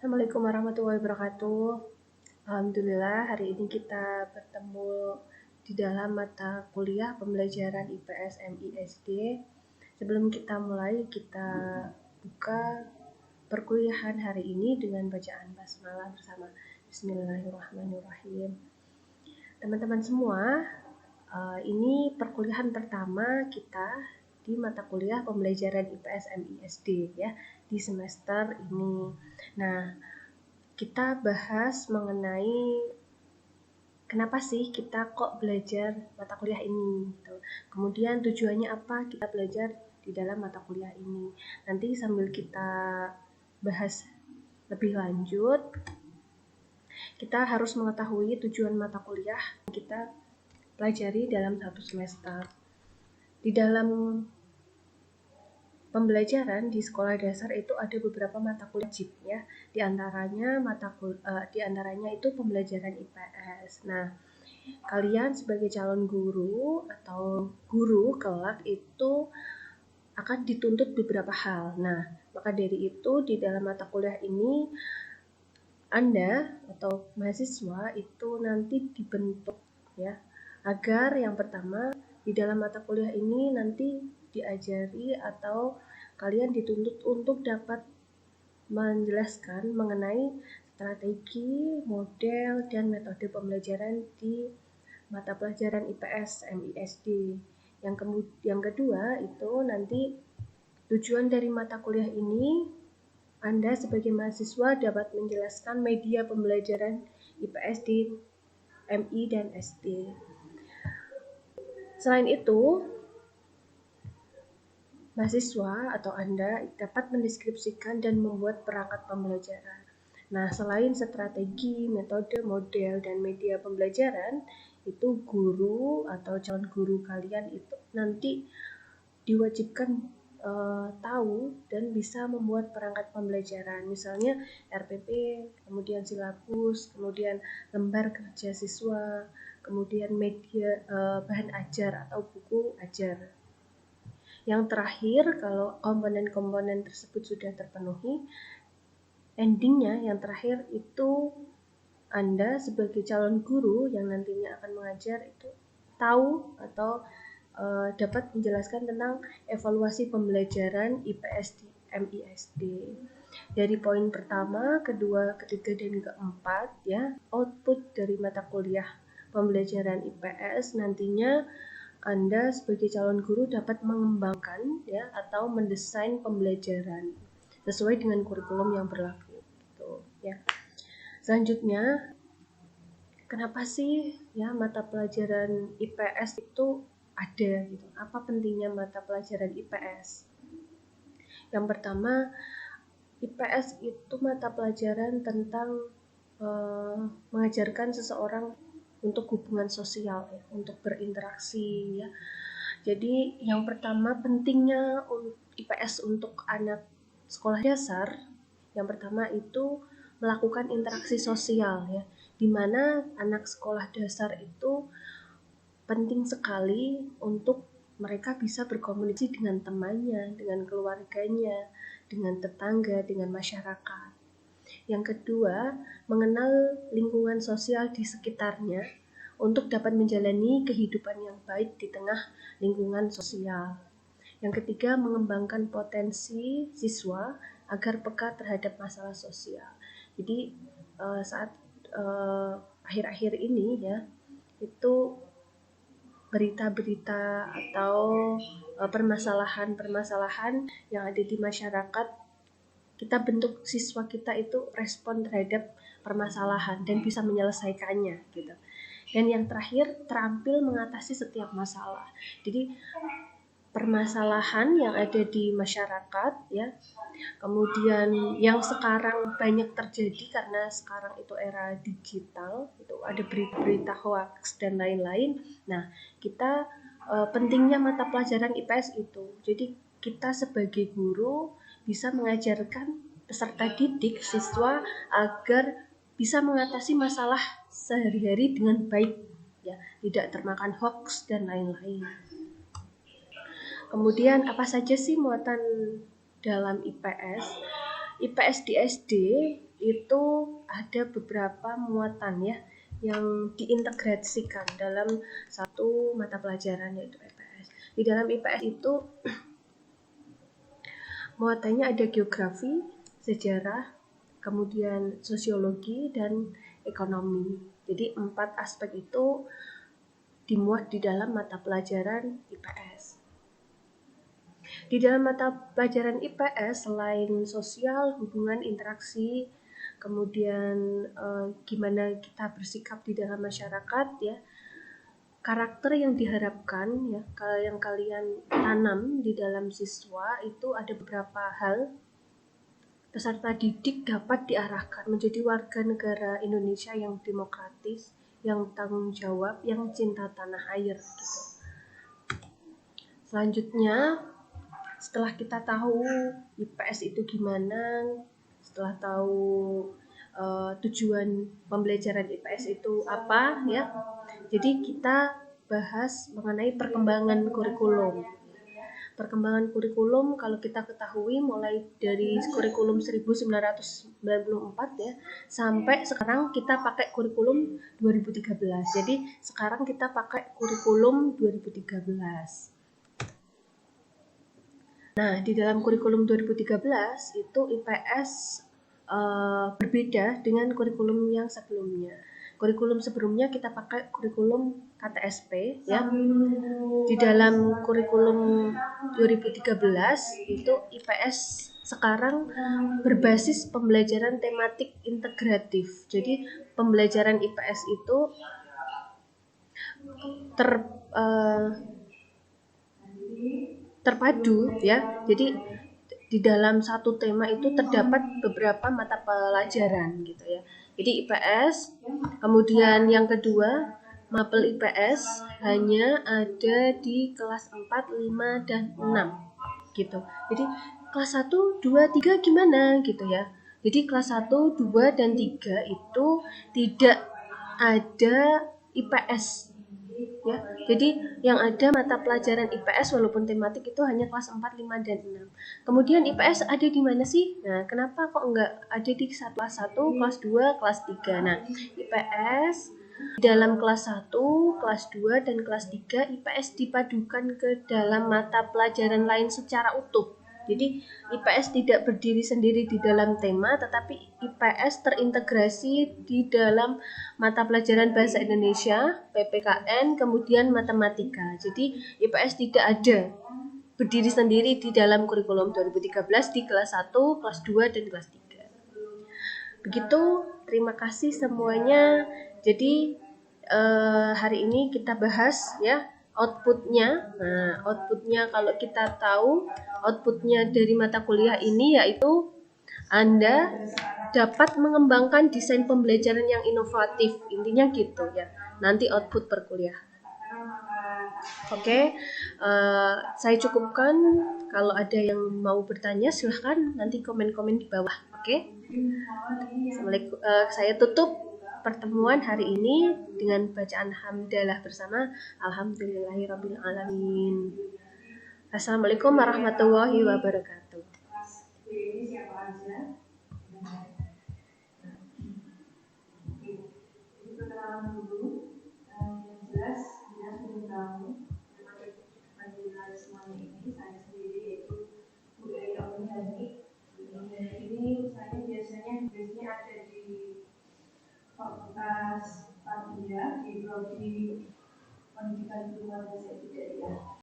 Assalamualaikum warahmatullahi wabarakatuh. Alhamdulillah hari ini kita bertemu di dalam mata kuliah pembelajaran IPS MISD. Sebelum kita mulai, kita buka perkuliahan hari ini dengan bacaan basmalah bersama Bismillahirrahmanirrahim. Teman-teman semua, ini perkuliahan pertama kita di mata kuliah pembelajaran IPS MISD ya di semester ini. Nah, kita bahas mengenai kenapa sih kita kok belajar mata kuliah ini gitu. Kemudian tujuannya apa kita belajar di dalam mata kuliah ini. Nanti sambil kita bahas lebih lanjut, kita harus mengetahui tujuan mata kuliah yang kita pelajari dalam satu semester. Di dalam pembelajaran di sekolah dasar itu ada beberapa mata kuliah wajib ya. Di antaranya itu pembelajaran IPS. Nah, kalian sebagai calon guru atau guru kelak itu akan dituntut beberapa hal. Nah, maka dari itu di dalam mata kuliah ini Anda atau mahasiswa itu nanti dibentuk ya, agar yang pertama di dalam mata kuliah ini nanti diajari atau kalian dituntut untuk dapat menjelaskan mengenai strategi, model, dan metode pembelajaran di mata pelajaran IPS MISD. Yang kedua itu nanti tujuan dari mata kuliah ini Anda sebagai mahasiswa dapat menjelaskan media pembelajaran IPS di MI dan SD. Selain itu, mahasiswa atau Anda dapat mendeskripsikan dan membuat perangkat pembelajaran. Nah, selain strategi, metode, model, dan media pembelajaran, itu guru atau calon guru kalian itu nanti diwajibkan tahu dan bisa membuat perangkat pembelajaran. Misalnya RPP, kemudian silabus, kemudian lembar kerja siswa, kemudian media bahan ajar atau buku ajar. Yang terakhir, kalau komponen-komponen tersebut sudah terpenuhi, endingnya yang terakhir itu Anda sebagai calon guru yang nantinya akan mengajar itu tahu atau dapat menjelaskan tentang evaluasi pembelajaran IPS di MISD. Dari poin pertama, kedua, ketiga, dan keempat ya, output dari mata kuliah pembelajaran IPS nantinya Anda sebagai calon guru dapat mengembangkan ya atau mendesain pembelajaran sesuai dengan kurikulum yang berlaku gitu ya. Selanjutnya, kenapa sih ya mata pelajaran IPS itu ada gitu? Apa pentingnya mata pelajaran IPS? Yang pertama, IPS itu mata pelajaran tentang mengajarkan seseorang untuk hubungan sosial ya, untuk berinteraksi ya. Jadi yang pertama pentingnya IPS untuk anak sekolah dasar, yang pertama itu melakukan interaksi sosial ya, di mana anak sekolah dasar itu penting sekali untuk mereka bisa berkomunikasi dengan temannya, dengan keluarganya, dengan tetangga, dengan masyarakat. Yang kedua, mengenal lingkungan sosial di sekitarnya untuk dapat menjalani kehidupan yang baik di tengah lingkungan sosial. Yang ketiga, mengembangkan potensi siswa agar peka terhadap masalah sosial. Jadi saat akhir-akhir ini ya, itu berita-berita atau permasalahan-permasalahan yang ada di masyarakat, kita bentuk siswa kita itu respon terhadap permasalahan dan bisa menyelesaikannya gitu. Dan yang terakhir, terampil mengatasi setiap masalah. Jadi permasalahan yang ada di masyarakat ya, kemudian yang sekarang banyak terjadi karena sekarang itu era digital, itu ada berita-berita hoax dan lain-lain. Nah, kita pentingnya mata pelajaran IPS itu. Jadi kita sebagai guru bisa mengajarkan peserta didik siswa agar bisa mengatasi masalah sehari-hari dengan baik ya, tidak termakan hoax dan lain-lain. Kemudian apa saja sih muatan dalam IPS? IPS di SD itu ada beberapa muatan ya yang diintegrasikan dalam satu mata pelajaran yaitu IPS. Di dalam IPS itu muatannya ada geografi, sejarah, kemudian sosiologi, dan ekonomi. Jadi 4 aspek itu dimuat di dalam mata pelajaran IPS. Di dalam mata pelajaran IPS selain sosial, hubungan, interaksi, kemudian gimana kita bersikap di dalam masyarakat ya, karakter yang diharapkan ya, yang kalian tanam di dalam siswa itu ada beberapa hal. Peserta didik dapat diarahkan menjadi warga negara Indonesia yang demokratis, yang tanggung jawab, yang cinta tanah air gitu. Selanjutnya, setelah kita tahu IPS itu gimana, setelah tahu tujuan pembelajaran IPS itu apa ya, jadi kita bahas mengenai perkembangan kurikulum. Perkembangan kurikulum kalau kita ketahui mulai dari kurikulum 1994 ya sampai sekarang kita pakai kurikulum 2013. Jadi sekarang kita pakai kurikulum 2013. Nah, di dalam kurikulum 2013 itu IPS berbeda dengan kurikulum yang sebelumnya. Kurikulum sebelumnya kita pakai kurikulum KTSP ya. Di dalam kurikulum 2013 itu IPS sekarang berbasis pembelajaran tematik integratif. Jadi pembelajaran IPS itu terpadu ya. Jadi di dalam satu tema itu terdapat beberapa mata pelajaran gitu ya. Jadi IPS, kemudian yang kedua mapel IPS hanya ada di kelas 4, 5, dan 6 gitu. Jadi kelas 1, 2, 3 gimana gitu ya. Jadi kelas 1, 2, dan 3 itu tidak ada IPS ya. Jadi yang ada mata pelajaran IPS walaupun tematik itu hanya kelas 4, 5, dan 6. Kemudian IPS ada di mana sih? Nah, kenapa kok enggak ada di kelas 1, kelas 2, kelas 3? Nah, IPS dalam kelas 1, kelas 2, dan kelas 3 IPS dipadukan ke dalam mata pelajaran lain secara utuh. Jadi IPS tidak berdiri sendiri di dalam tema, tetapi IPS terintegrasi di dalam mata pelajaran Bahasa Indonesia, PPKN, kemudian matematika. Jadi IPS tidak ada berdiri sendiri di dalam kurikulum 2013 di kelas 1, kelas 2, dan kelas 3. Begitu, terima kasih semuanya. Jadi hari ini kita bahas ya outputnya. Nah, outputnya kalau kita tahu outputnya dari mata kuliah ini yaitu Anda dapat mengembangkan desain pembelajaran yang inovatif. Intinya gitu ya. Nanti output perkuliahan. Oke, saya cukupkan. Kalau ada yang mau bertanya silahkan nanti komen-komen di bawah. Oke. Assalamualaikum. Saya tutup pertemuan hari ini dengan bacaan hamdalah bersama alhamdulillahirabbil-alamin. Assalamualaikum warahmatullahi wabarakatuh. Ini saya biasanya ada di Fakultas Tarbiyah di Prodi Pendidikan Guru Madrasah Ibtidaiyah.